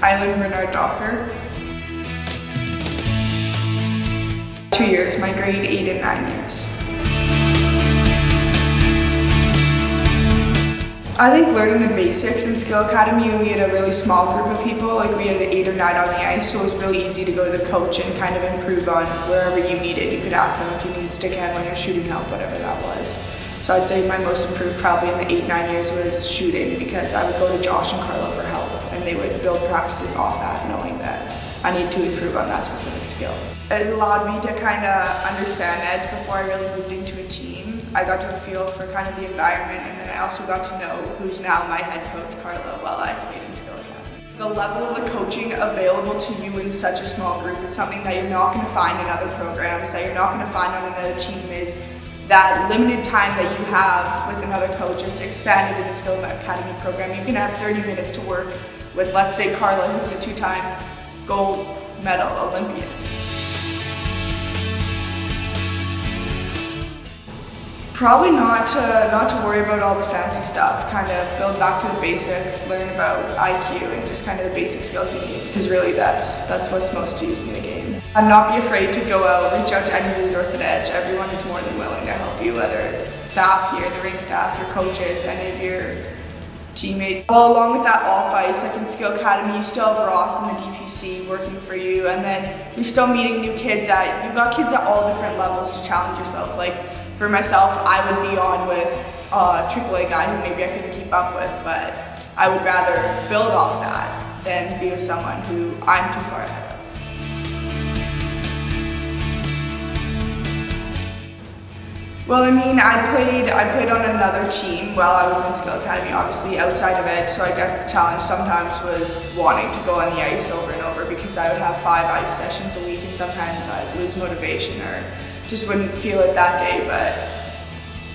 Highland BernardDocker. 2 years, my grade 8 and 9 years. I think learning the basics in Skill Academy, we had a really small group of people, like we had 8 or 9 on the ice, so it was really easy to go to the coach and kind of improve on wherever you needed. You could ask them if you needed stick hand when you're shooting help, whatever that was. So I'd say my most improved probably in the 8-9 years was shooting, because I would go to Josh and Carla for help, and they would build practices off that, knowing that I need to improve on that specific skill. It allowed me to kind of understand edge before I really moved into a team. I got to feel for kind of the environment, and then I also got to know who's now my head coach, Carla, while I played in Skill Academy. The level of the coaching available to you in such a small group, it's something that you're not going to find in other programs, that you're not going to find on another team, is that limited time that you have with another coach. It's expanded in the Skill Academy program. You can have 30 minutes to work with, let's say, Carla, who's a 2-time gold medal Olympian. Probably not to worry about all the fancy stuff, kind of build back to the basics, learn about IQ and just kind of the basic skills you need, because really that's what's most used in the game. And not be afraid to go out, reach out to any resource at Edge. Everyone is more than willing to help you, whether it's staff here, the ring staff, your coaches, any of your teammates. Well, along with that off ice, like in Skill Academy, you still have Ross and the DPC working for you, and then you're still meeting new kids you've got kids at all different levels to challenge yourself. Like for myself, I would be on with a AAA guy who maybe I couldn't keep up with, but I would rather build off that than be with someone who I'm too far ahead of. Well, I mean, I played on another team while I was in Skill Academy, obviously outside of Edge, so I guess the challenge sometimes was wanting to go on the ice over and over, because I would have 5 ice sessions a week, and sometimes I'd lose motivation or just wouldn't feel it that day. But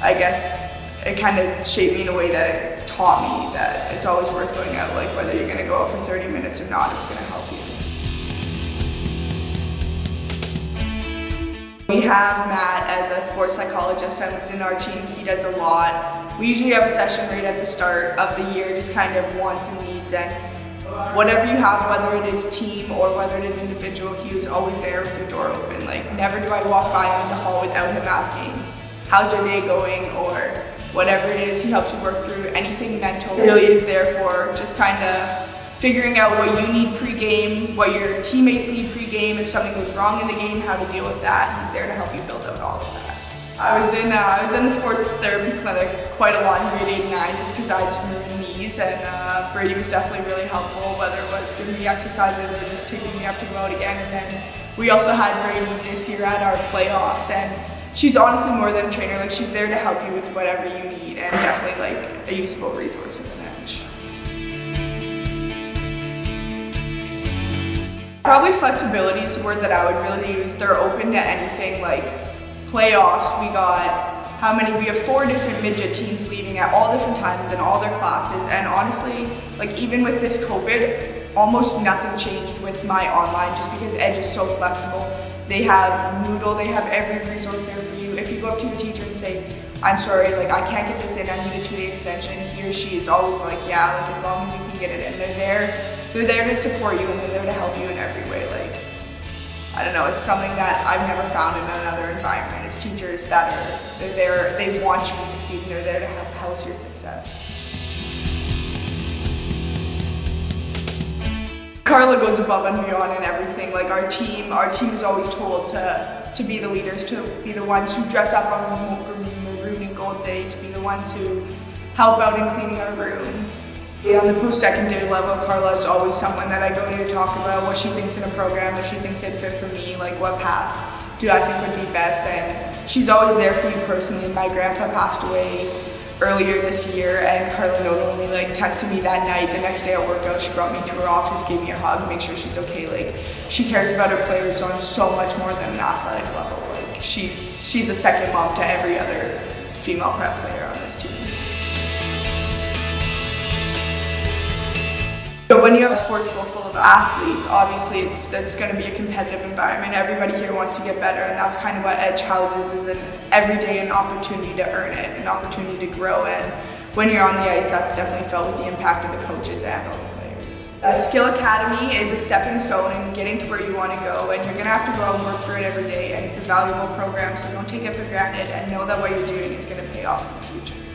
I guess it kind of shaped me in a way that it taught me that it's always worth going out, like whether you're going to go out for 30 minutes or not, it's going to help you. We have Matt as a sports psychologist, and within our team he does a lot. We usually have a session right at the start of the year, just kind of wants and needs, and whatever you have, whether it is team or whether it is individual, he is always there with your door open. Like never do I walk by him in the hall without him asking, how's your day going, or whatever it is, he helps you work through anything mental. He really is there for just kind of figuring out what you need pre-game, what your teammates need pre-game, if something goes wrong in the game, how to deal with that. He's there to help you build out all of that. I was in the sports therapy clinic quite a lot in grade 8 and 9, just because I had some ruined knees, and Brady was definitely really helpful, whether it was giving me exercises or just taking me up to go out again. And then we also had Brady this year at our playoffs, and she's honestly more than a trainer. Like she's there to help you with whatever you need, and definitely like a useful resource within Edge. Probably flexibility is the word that I would really use. They're open to anything, like playoffs. We have 4 different midget teams leaving at all different times in all their classes, and honestly, like even with this COVID, almost nothing changed with my online, just because Edge is so flexible. They have Moodle, they have every resource there for you. If you go up to your teacher and say, I'm sorry, like I can't get this in, I need a 2-day extension, he or she is always like, yeah, like as long as you can get it in. They're there to support you, and they're there to help you in every way. Like, I don't know, it's something that I've never found in another environment. It's teachers that they're there, they want you to succeed, and they're there to help your success. Carla goes above and beyond in everything. Like our team is always told to be the leaders, to be the ones who dress up on maroon and gold day, to be the ones who help out in cleaning our room. On the post-secondary level, Carla is always someone that I go to talk about what she thinks in a program, if she thinks it'd fit for me, like what path do I think would be best, and she's always there for you personally. My grandpa passed away earlier this year, and Carla not only like texted me that night, the next day at workout, she brought me to her office, gave me a hug, make sure she's okay. Like she cares about her players on so much more than an athletic level. Like she's a second mom to every other female prep player on this team. So when you have a sports school full of athletes, obviously that's going to be a competitive environment. Everybody here wants to get better, and that's kind of what Edge houses, is an opportunity to earn it, an opportunity to grow. And when you're on the ice, that's definitely felt with the impact of the coaches and all the players. Skill Academy is a stepping stone in getting to where you want to go, and you're going to have to go and work for it every day, and it's a valuable program, so don't take it for granted and know that what you're doing is going to pay off in the future.